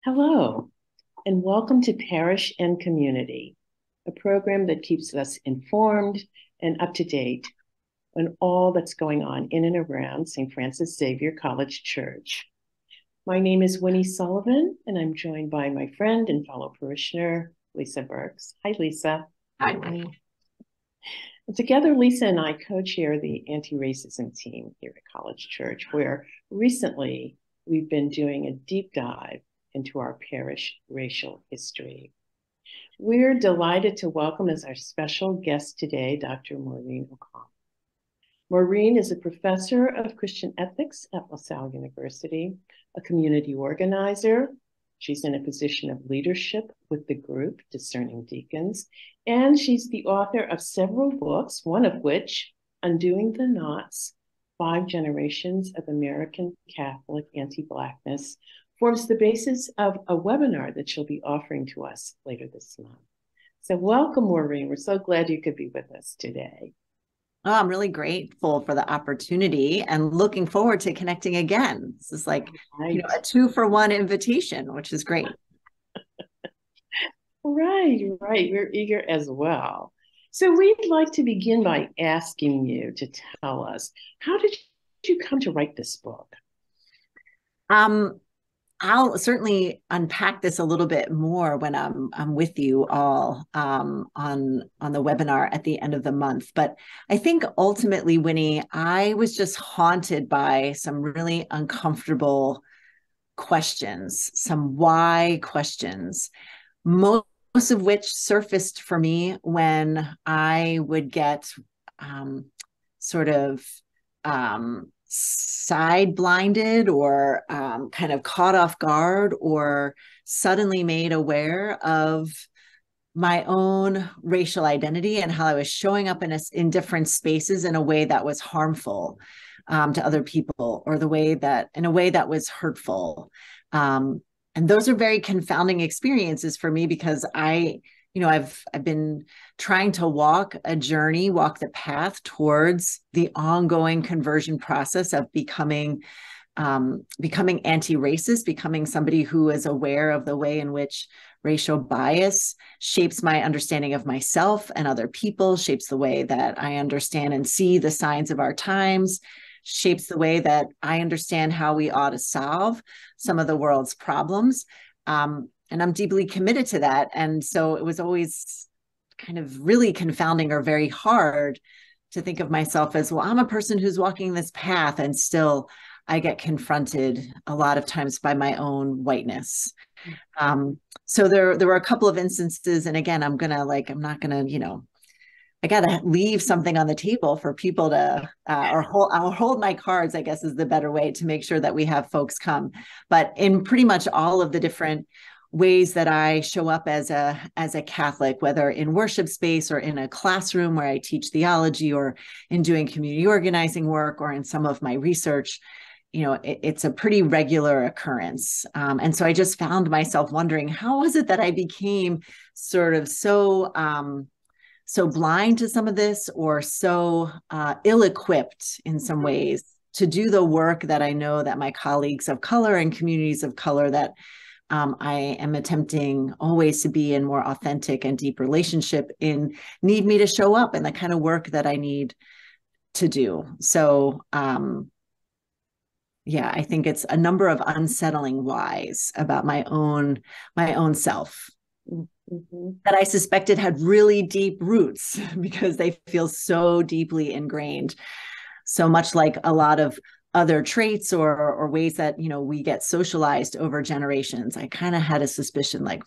Hello, and welcome to Parish and Community, a program that keeps us informed and up to date on all that's going on in and around St. Francis Xavier College Church. My name is Winnie Sullivan, and I'm joined by my friend and fellow parishioner, Lisa Burks. Hi, Lisa. Hi, Winnie. Together, Lisa and I co-chair the AntiRacism team here at College Church, where recently we've been doing a deep dive into our parish racial history. We're delighted to welcome as our special guest today, Dr. Maureen O'Connell. Maureen is a professor of Christian ethics at LaSalle University, a community organizer. She's in a position of leadership with the group Discerning Deacons, and she's the author of several books, one of which, Undoing the Knots, 5 Generations of American Catholic Anti-Blackness, forms the basis of a webinar that she'll be offering to us later this month. So welcome, Maureen. We're so glad you could be with us today. Oh, I'm really grateful for the opportunity and looking forward to connecting again. This is like a 2-for-1 invitation, which is great. Right. We're eager as well. So we'd like to begin by asking you to tell us, how did you come to write this book? I'll certainly unpack this a little bit more when I'm with you all on the webinar at the end of the month. But I think ultimately, Winnie, I was just haunted by some really uncomfortable questions, some why questions, most of which surfaced for me when I would get side blinded or kind of caught off guard or suddenly made aware of my own racial identity and how I was showing up in different spaces in a way that was harmful to other people, or in a way that was hurtful. And those are very confounding experiences for me, because I've been trying to walk the path towards the ongoing conversion process of becoming anti-racist, becoming somebody who is aware of the way in which racial bias shapes my understanding of myself and other people, shapes the way that I understand and see the signs of our times, shapes the way that I understand how we ought to solve some of the world's problems. And I'm deeply committed to that. And so it was always kind of really confounding or very hard to think of myself as, well, I'm a person who's walking this path, and still I get confronted a lot of times by my own whiteness. So there were a couple of instances, and again, I got to leave something on the table for people to, I'll hold my cards, I guess is the better way, to make sure that we have folks come. But in pretty much all of the different ways that I show up as a Catholic, whether in worship space or in a classroom where I teach theology, or in doing community organizing work, or in some of my research, it's a pretty regular occurrence. And so I just found myself wondering, how was it that I became sort of so blind to some of this, or so ill-equipped in some ways to do the work that I know that my colleagues of color and communities of color that I am attempting always to be in more authentic and deep relationship in need me to show up in the kind of work that I need to do. So I think it's a number of unsettling whys about my own self. Mm-hmm. That I suspected had really deep roots, because they feel so deeply ingrained, so much like a lot of other traits or ways that, we get socialized over generations. I kind of had a suspicion like,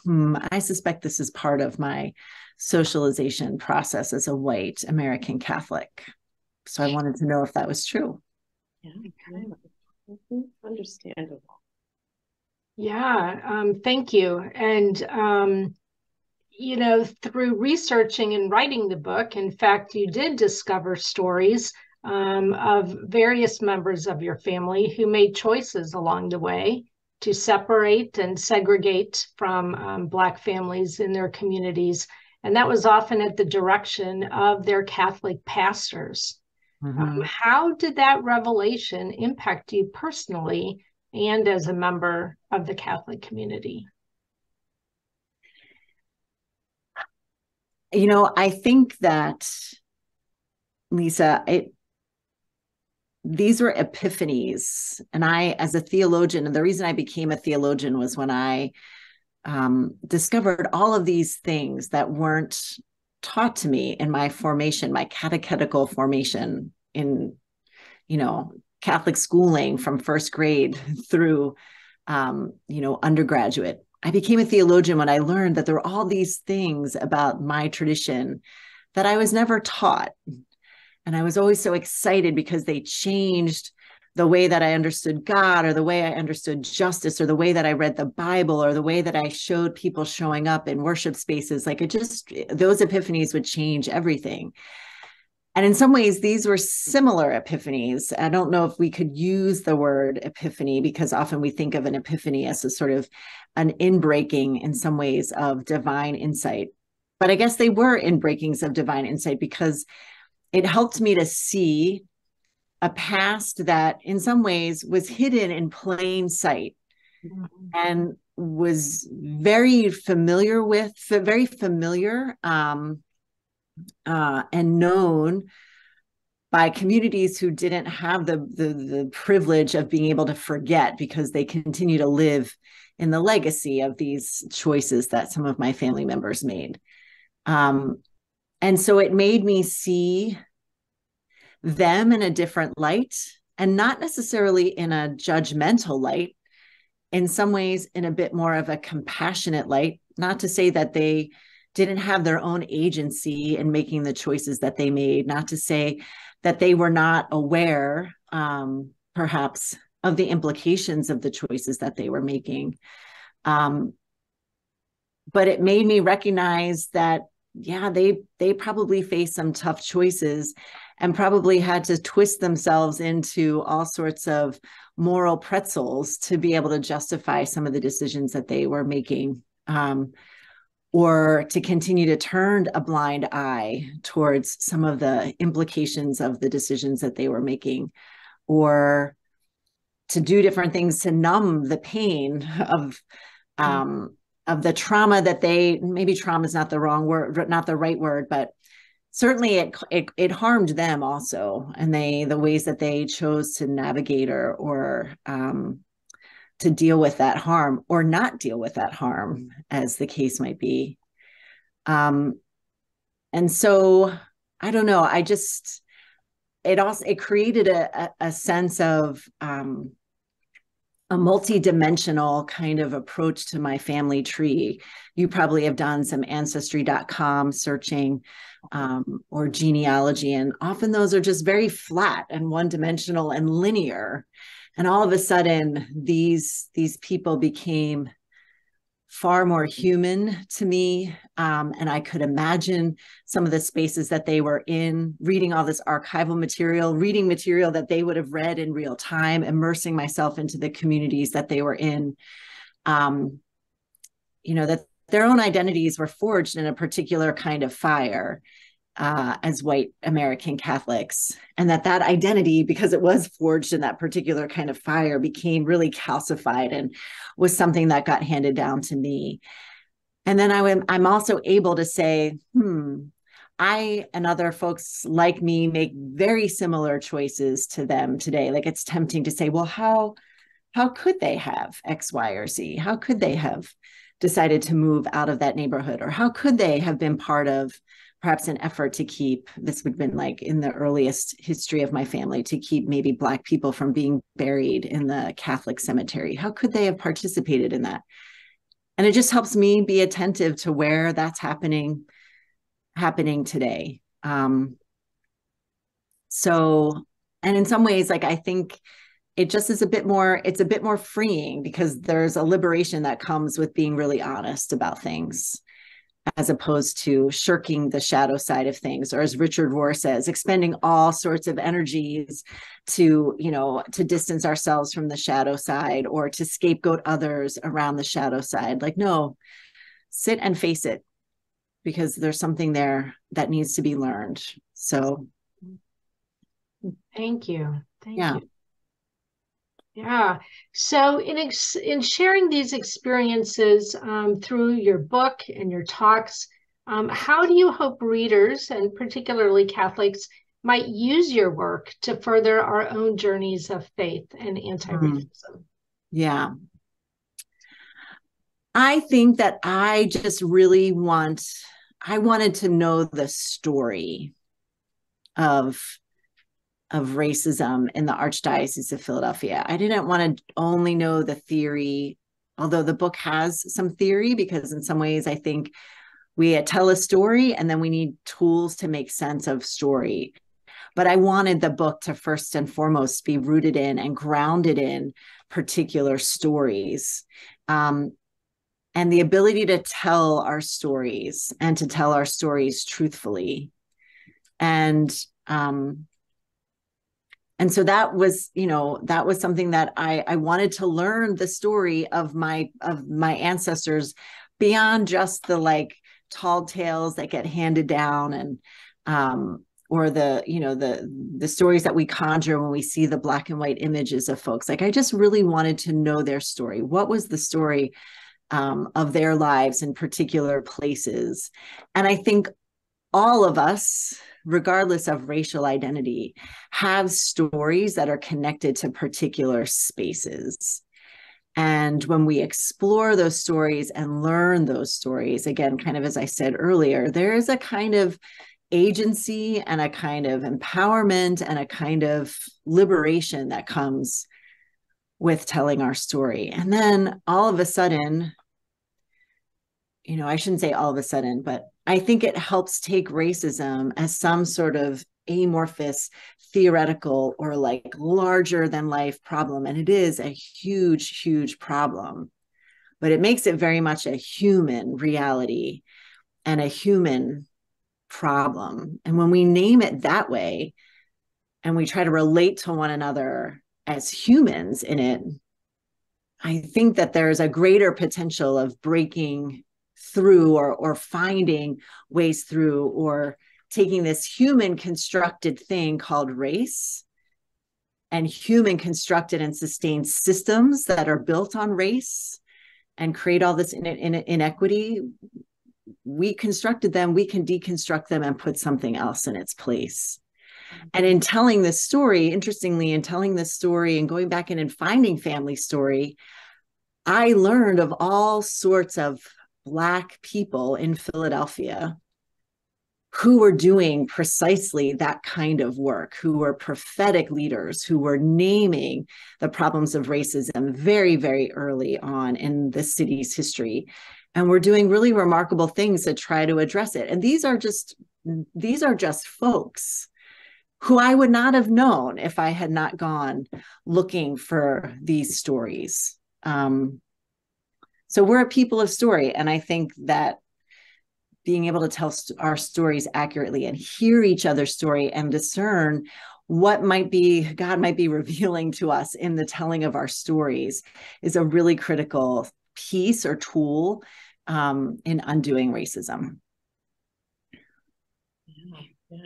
I suspect this is part of my socialization process as a white American Catholic. So I wanted to know if that was true. Yeah, understandable. Yeah, thank you. And, through researching and writing the book, in fact, you did discover stories of various members of your family who made choices along the way to separate and segregate from Black families in their communities. And that was often at the direction of their Catholic pastors. Mm-hmm. How did that revelation impact you personally and as a member of the Catholic community? You know, I think that, Lisa, these were epiphanies. And I, as a theologian, and the reason I became a theologian was when I discovered all of these things that weren't taught to me in my formation, my catechetical formation in, you know, Catholic schooling from first grade through, you know, undergraduate. I became a theologian when I learned that there were all these things about my tradition that I was never taught. And I was always so excited because they changed the way that I understood God, or the way I understood justice, or the way that I read the Bible, or the way that I showed people showing up in worship spaces. Like, it just, those epiphanies would change everything. And in some ways, these were similar epiphanies. I don't know if we could use the word epiphany, because often we think of an epiphany as a sort of an inbreaking in some ways of divine insight. But I guess they were inbreakings of divine insight, because it helped me to see a past that in some ways was hidden in plain sight, and was very familiar and known by communities who didn't have the privilege of being able to forget, because they continue to live in the legacy of these choices that some of my family members made. And so it made me see them in a different light, and not necessarily in a judgmental light, in some ways in a bit more of a compassionate light. Not to say that they didn't have their own agency in making the choices that they made, not to say that they were not aware, perhaps, of the implications of the choices that they were making. But it made me recognize that, yeah, they probably faced some tough choices, and probably had to twist themselves into all sorts of moral pretzels to be able to justify some of the decisions that they were making, or to continue to turn a blind eye towards some of the implications of the decisions that they were making, or to do different things to numb the pain of the trauma that maybe trauma is not the wrong word, not the right word, but certainly it harmed them also, and the ways that they chose to navigate or to deal with that harm, or not deal with that harm, as the case might be. And so I don't know. It created a sense of a multi-dimensional kind of approach to my family tree. You probably have done some ancestry.com searching, or genealogy, and often those are just very flat and one-dimensional and linear. And all of a sudden, these people became far more human to me. And I could imagine some of the spaces that they were in, reading all this archival material, reading material that they would have read in real time, immersing myself into the communities that they were in. You know, that their own identities were forged in a particular kind of fire, as white American Catholics, and that identity, because it was forged in that particular kind of fire, became really calcified and was something that got handed down to me. And then I'm also able to say, I and other folks like me make very similar choices to them today. Like, it's tempting to say, well, how could they have X, Y, or Z? How could they have decided to move out of that neighborhood? Or how could they have been part of perhaps an effort to keep, this would have been like in the earliest history of my family, to keep maybe Black people from being buried in the Catholic cemetery? How could they have participated in that? And it just helps me be attentive to where that's happening today. So, and in some ways, like, I think it just is it's a bit more freeing, because there's a liberation that comes with being really honest about things, as opposed to shirking the shadow side of things, or, as Richard Rohr says, expending all sorts of energies to distance ourselves from the shadow side, or to scapegoat others around the shadow side. Like, no, sit and face it, because there's something there that needs to be learned. So thank you. Thank yeah. you. Yeah. So in sharing these experiences through your book and your talks, how do you hope readers, and particularly Catholics, might use your work to further our own journeys of faith and anti-racism? Yeah. I think that I just really wanted to know the story of racism in the Archdiocese of Philadelphia. I didn't want to only know the theory, although the book has some theory, because in some ways I think we tell a story and then we need tools to make sense of story. But I wanted the book to first and foremost be rooted in and grounded in particular stories. And the ability to tell our stories and to tell our stories truthfully. And so that was something that I wanted to learn the story of my ancestors beyond just the like tall tales that get handed down and or the stories that we conjure when we see the black and white images of folks. Like I just really wanted to know their story. What was the story of their lives in particular places? And I think all of us, regardless of racial identity, have stories that are connected to particular spaces. And when we explore those stories and learn those stories, again, kind of as I said earlier, there is a kind of agency and a kind of empowerment and a kind of liberation that comes with telling our story. And then all of a sudden, I shouldn't say all of a sudden, but I think it helps take racism as some sort of amorphous, theoretical, or like larger than life problem. And it is a huge, huge problem, but it makes it very much a human reality and a human problem. And when we name it that way, and we try to relate to one another as humans in it, I think that there's a greater potential of breaking through or finding ways through, or taking this human constructed thing called race and human constructed and sustained systems that are built on race and create all this inequity. We constructed them, we can deconstruct them and put something else in its place. And in telling this story, interestingly, in telling this story and going back in and finding family story, I learned of all sorts of Black people in Philadelphia who were doing precisely that kind of work, who were prophetic leaders, who were naming the problems of racism very, very early on in the city's history. And we're doing really remarkable things to try to address it. And these are just folks who I would not have known if I had not gone looking for these stories. So we're a people of story. And I think that being able to tell our stories accurately and hear each other's story and discern what God might be revealing to us in the telling of our stories is a really critical piece or tool in undoing racism.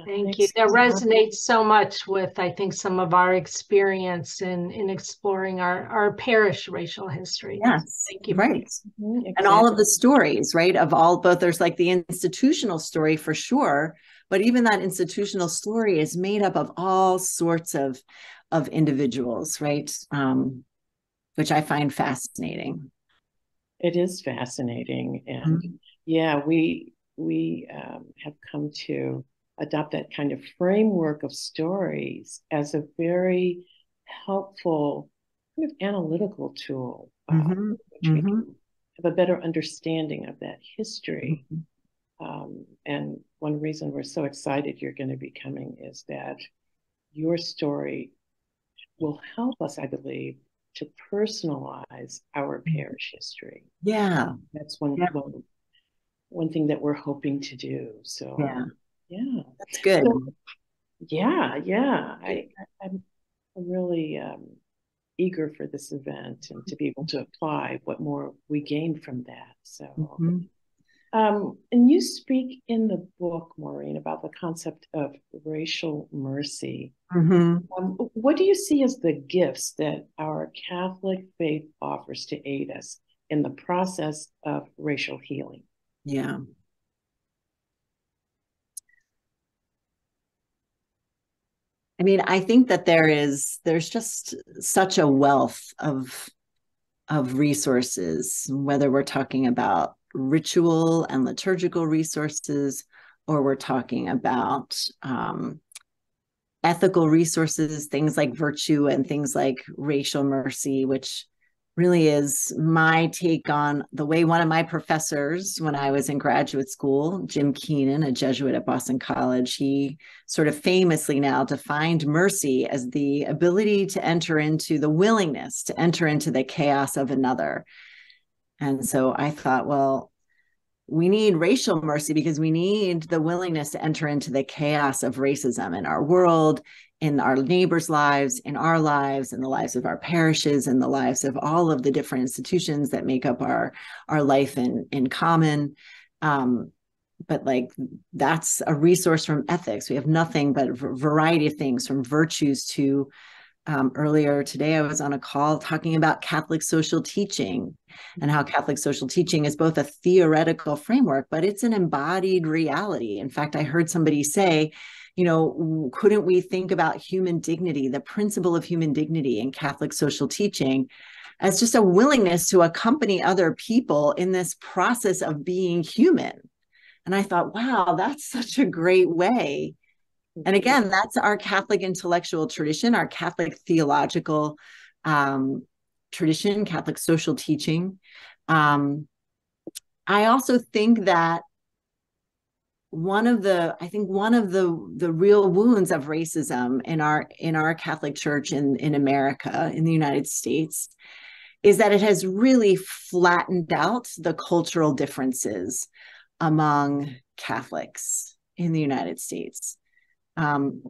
Thank you. That resonates so much with, I think, some of our experience in exploring our parish racial history. Yes, thank you. Right. Exactly. And all of the stories, right, of both there's like the institutional story for sure, but even that institutional story is made up of all sorts of individuals, right, which I find fascinating. It is fascinating. And yeah, we have come to adopt that kind of framework of stories as a very helpful kind of analytical tool, which we can have a better understanding of that history. And one reason we're so excited you're going to be coming is that your story will help us, I believe, to personalize our parish history. Yeah. That's one thing that we're hoping to do. So yeah, that's good. So, I'm really eager for this event and to be able to apply what more we gain from that. So And you speak in the book, Maureen, about the concept of racial mercy. Mm-hmm. What do you see as the gifts that our Catholic faith offers to aid us in the process of racial healing? Yeah. I mean, I think that there's just such a wealth of resources, whether we're talking about ritual and liturgical resources, or we're talking about ethical resources, things like virtue and things like racial mercy, which really is my take on the way one of my professors, when I was in graduate school, Jim Keenan, a Jesuit at Boston College, he sort of famously now defined mercy as the ability to enter into the willingness to enter into the chaos of another. And so I thought, well, we need racial mercy because we need the willingness to enter into the chaos of racism in our world, in our neighbors' lives, in our lives, in the lives of our parishes, in the lives of all of the different institutions that make up our life in common. But like, that's a resource from ethics. We have nothing but a variety of things, from virtues to earlier today, I was on a call talking about Catholic social teaching and how Catholic social teaching is both a theoretical framework, but it's an embodied reality. In fact, I heard somebody say, you know, couldn't we think about human dignity, the principle of human dignity in Catholic social teaching, as just a willingness to accompany other people in this process of being human? And I thought, wow, that's such a great way. And again, that's our Catholic intellectual tradition, our Catholic theological tradition, Catholic social teaching. I also think that one of the real wounds of racism in our Catholic Church in America, in the United States, is that it has really flattened out the cultural differences among Catholics in the United States.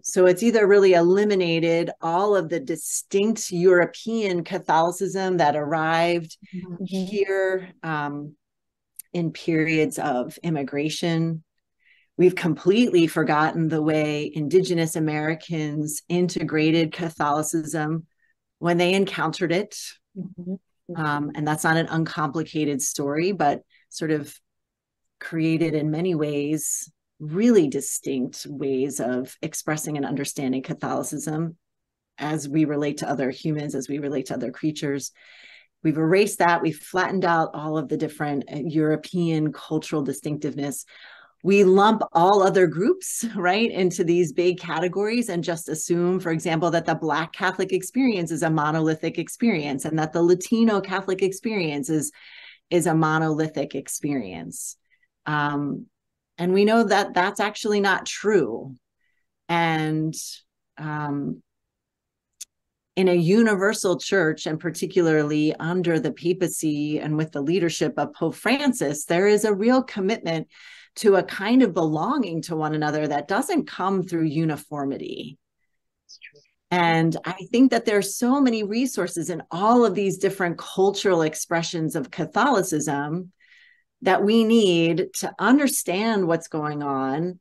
So it's either really eliminated all of the distinct European Catholicism that arrived here in periods of immigration. We've completely forgotten the way Indigenous Americans integrated Catholicism when they encountered it. And that's not an uncomplicated story, but sort of created in many ways really distinct ways of expressing and understanding Catholicism as we relate to other humans, as we relate to other creatures. We've erased that. We've flattened out all of the different European cultural distinctiveness. We lump all other groups, right, into these big categories and just assume, for example, that the Black Catholic experience is a monolithic experience and that the Latino Catholic experience is a monolithic experience. And we know that that's actually not true. And in a universal church, and particularly under the papacy and with the leadership of Pope Francis, there is a real commitment to a kind of belonging to one another that doesn't come through uniformity. And I think that there's so many resources in all of these different cultural expressions of Catholicism that we need to understand what's going on,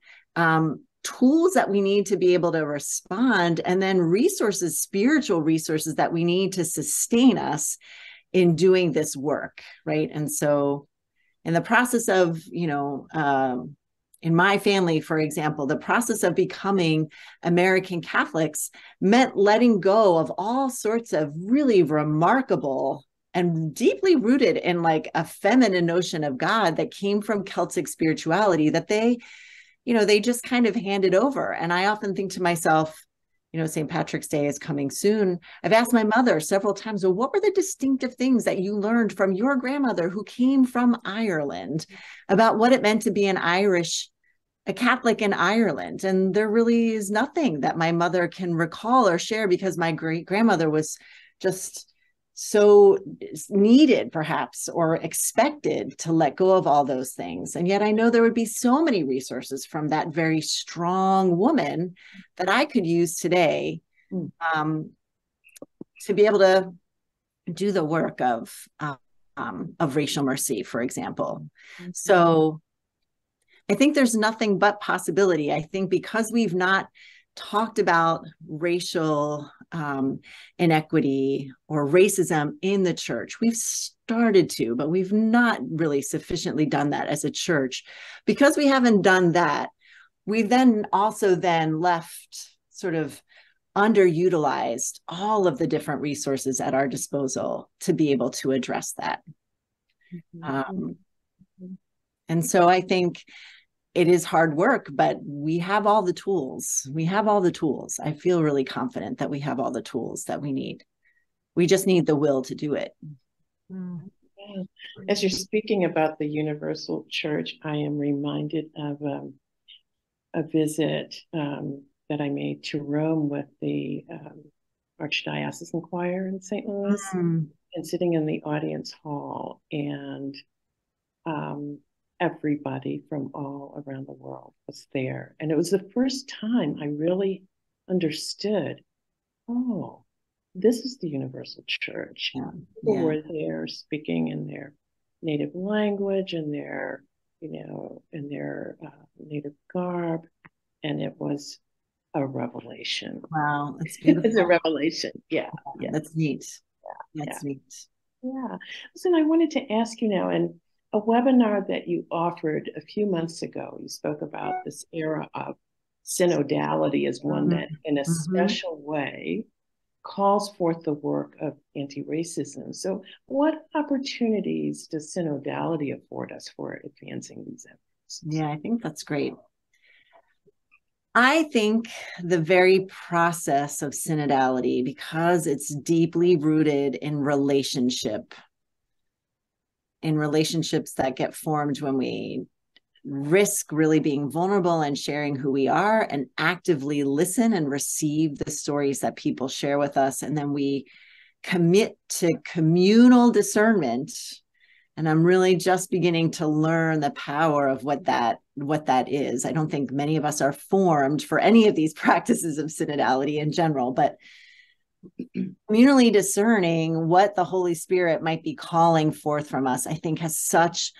tools that we need to be able to respond, and then resources, spiritual resources that we need to sustain us in doing this work, right? And so in the process of, in my family, for example, the process of becoming American Catholics meant letting go of all sorts of really remarkable and deeply rooted in like a feminine notion of God that came from Celtic spirituality that they just kind of handed over. And I often think to myself, St. Patrick's Day is coming soon. I've asked my mother several times, well, what were the distinctive things that you learned from your grandmother who came from Ireland about what it meant to be a Catholic in Ireland? And there really is nothing that my mother can recall or share because my great grandmother was just so needed, perhaps, or expected to let go of all those things. And yet I know there would be so many resources from that very strong woman that I could use today to be able to do the work of racial mercy, for example. So I think there's nothing but possibility. I think because we've not talked about racial inequity or racism in the church, we've started to, but we've not really sufficiently done that as a church. Because we haven't done that, we then also left sort of underutilized all of the different resources at our disposal to be able to address that. And so I think it is hard work, but we have all the tools. We have all the tools. I feel really confident that we have all the tools that we need. We just need the will to do it. As you're speaking about the universal church, I am reminded of a visit that I made to Rome with the Archdiocesan Choir in St. Louis, and sitting in the audience hall, and everybody from all around the world was there. And it was the first time I really understood, oh, this is the universal church. People were there speaking in their native language and their, in their native garb. And it was a revelation. Wow, that's beautiful. It's a revelation. Yeah. That's neat. That's neat. Yeah. Listen, I wanted to ask you now, and a webinar that you offered a few months ago, you spoke about this era of synodality as one that in a special way calls forth the work of anti-racism. So what opportunities does synodality afford us for advancing these efforts? Yeah, I think that's great. I think the very process of synodality, because it's deeply rooted in relationships that get formed when we risk really being vulnerable and sharing who we are, and actively listen and receive the stories that people share with us. And then we commit to communal discernment. And I'm really just beginning to learn the power of what that is. I don't think many of us are formed for any of these practices of synodality in general, but communally discerning what the Holy Spirit might be calling forth from us, I think has such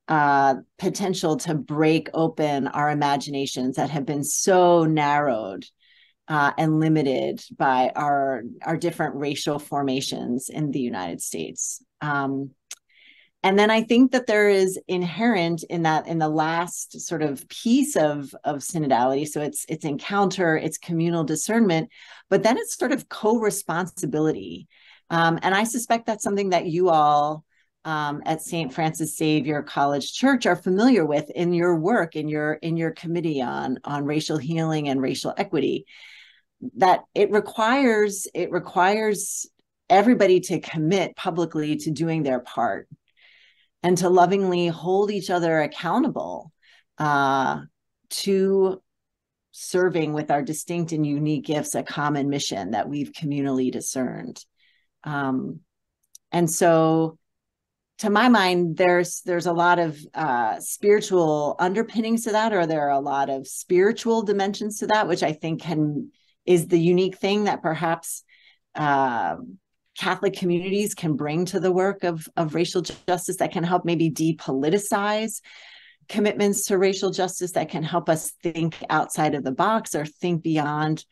potential to break open our imaginations that have been so narrowed and limited by our different racial formations in the United States. And then I think that there is inherent in that, in the last sort of piece of synodality, so it's encounter, it's communal discernment, but then it's sort of co-responsibility. And I suspect that's something that you all at St. Francis Xavier College Church are familiar with in your work, in your committee on racial healing and racial equity, that it requires everybody to commit publicly to doing their part, and to lovingly hold each other accountable to serving with our distinct and unique gifts a common mission that we've communally discerned. And so, to my mind, there's a lot of spiritual underpinnings to that, or there are a lot of spiritual dimensions to that, which I think is the unique thing that perhaps Catholic communities can bring to the work of racial justice, that can help maybe depoliticize commitments to racial justice, that can help us think outside of the box or think beyond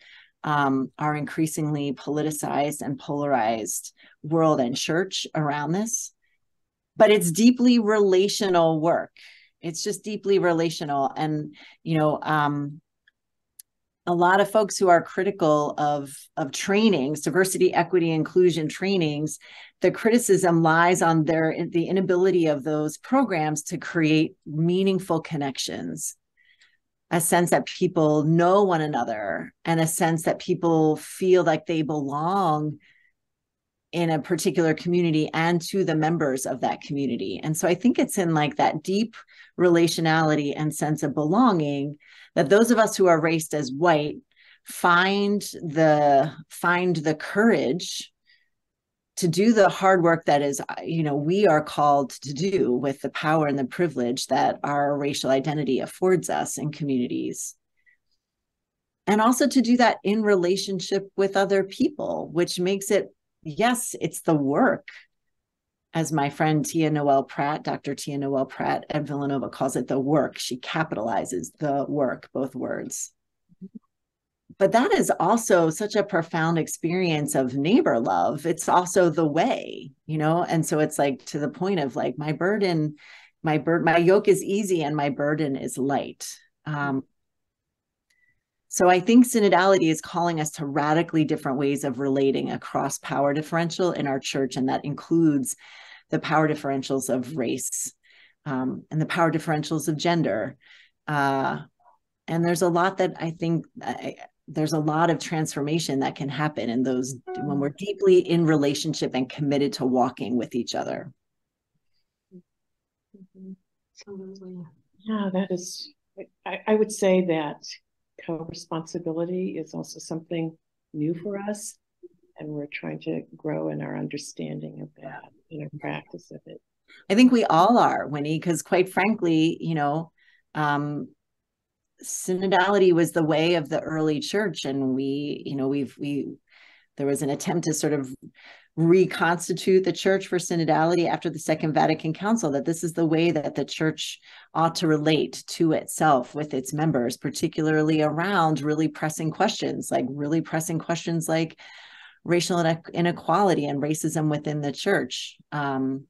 our increasingly politicized and polarized world and church around this. But it's deeply relational work. It's just deeply relational. And, a lot of folks who are critical of trainings, diversity, equity, inclusion trainings, the criticism lies on the inability of those programs to create meaningful connections, a sense that people know one another, and a sense that people feel like they belong in a particular community and to the members of that community. And so I think it's in like that deep relationality and sense of belonging that those of us who are raised as white find the courage to do the hard work that is, we are called to do with the power and the privilege that our racial identity affords us in communities. And also to do that in relationship with other people, which makes it, yes, it's the work as my friend Tia Noel Pratt, Dr. Tia Noel Pratt at Villanova calls it, the work. She capitalizes the work, both words. But that is also such a profound experience of neighbor love. It's also the way, and so it's like to the point of like my yoke is easy and my burden is light. So I think synodality is calling us to radically different ways of relating across power differential in our church, and that includes the power differentials of race and the power differentials of gender. And there's a lot that I think there's a lot of transformation that can happen in those when we're deeply in relationship and committed to walking with each other. Absolutely. Yeah, that is, I would say that co-responsibility is also something new for us, and we're trying to grow in our understanding of that, in our practice of it. I think we all are, Winnie, because quite frankly, synodality was the way of the early church, and there was an attempt to sort of reconstitute the church for synodality after the Second Vatican Council, that this is the way that the church ought to relate to itself with its members, particularly around really pressing questions like racial inequality and racism within the church. And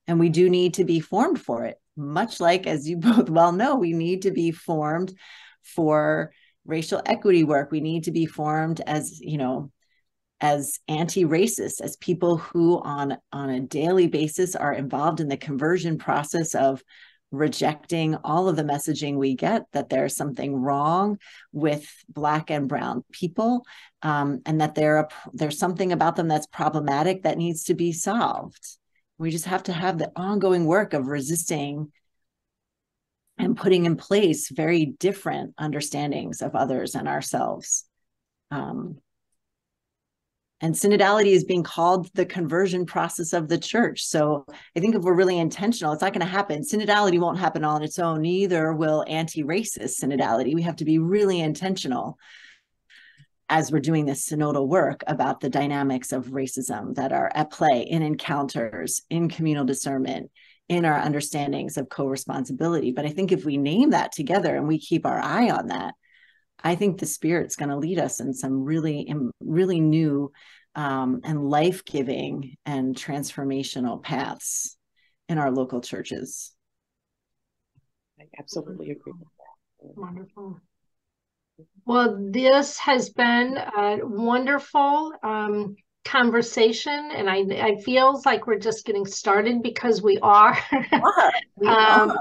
we do need to be formed for it, much like, as you both well know, we need to be formed for racial equity work. We need to be formed as anti-racists, as people who on a daily basis are involved in the conversion process of rejecting all of the messaging we get that there's something wrong with Black and brown people, and that there's something about them that's problematic that needs to be solved. We just have to have the ongoing work of resisting and putting in place very different understandings of others and ourselves. And synodality is being called the conversion process of the church. So I think if we're really intentional, it's not going to happen. Synodality won't happen on its own. Neither will anti-racist synodality. We have to be really intentional as we're doing this synodal work about the dynamics of racism that are at play in encounters, in communal discernment, in our understandings of co-responsibility. But I think if we name that together and we keep our eye on that, I think the Spirit's going to lead us in some really new and life-giving and transformational paths in our local churches. I absolutely agree with that. Wonderful. Well, this has been a wonderful conversation, and I feel like we're just getting started, because we are. We are.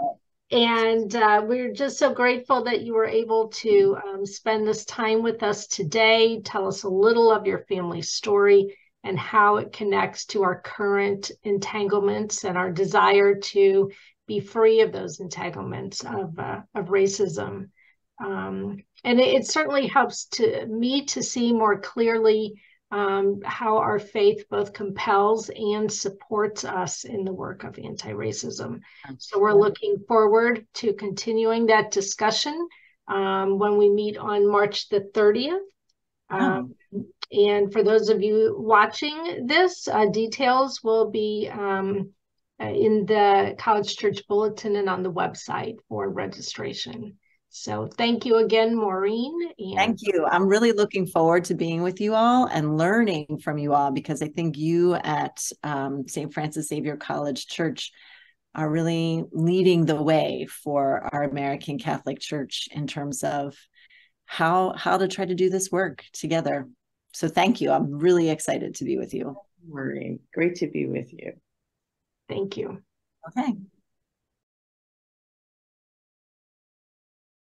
And we're just so grateful that you were able to spend this time with us today. Tell us a little of your family story and how it connects to our current entanglements and our desire to be free of those entanglements of racism. And it certainly helps me to see more clearly how our faith both compels and supports us in the work of anti-racism. So we're looking forward to continuing that discussion when we meet on March the 30th. And for those of you watching this, details will be in the College Church Bulletin and on the website for registration. So thank you again, Maureen. Thank you. I'm really looking forward to being with you all and learning from you all, because I think you at St. Francis Xavier College Church are really leading the way for our American Catholic Church in terms of how to try to do this work together. So thank you. I'm really excited to be with you. Maureen, great to be with you. Thank you. Okay.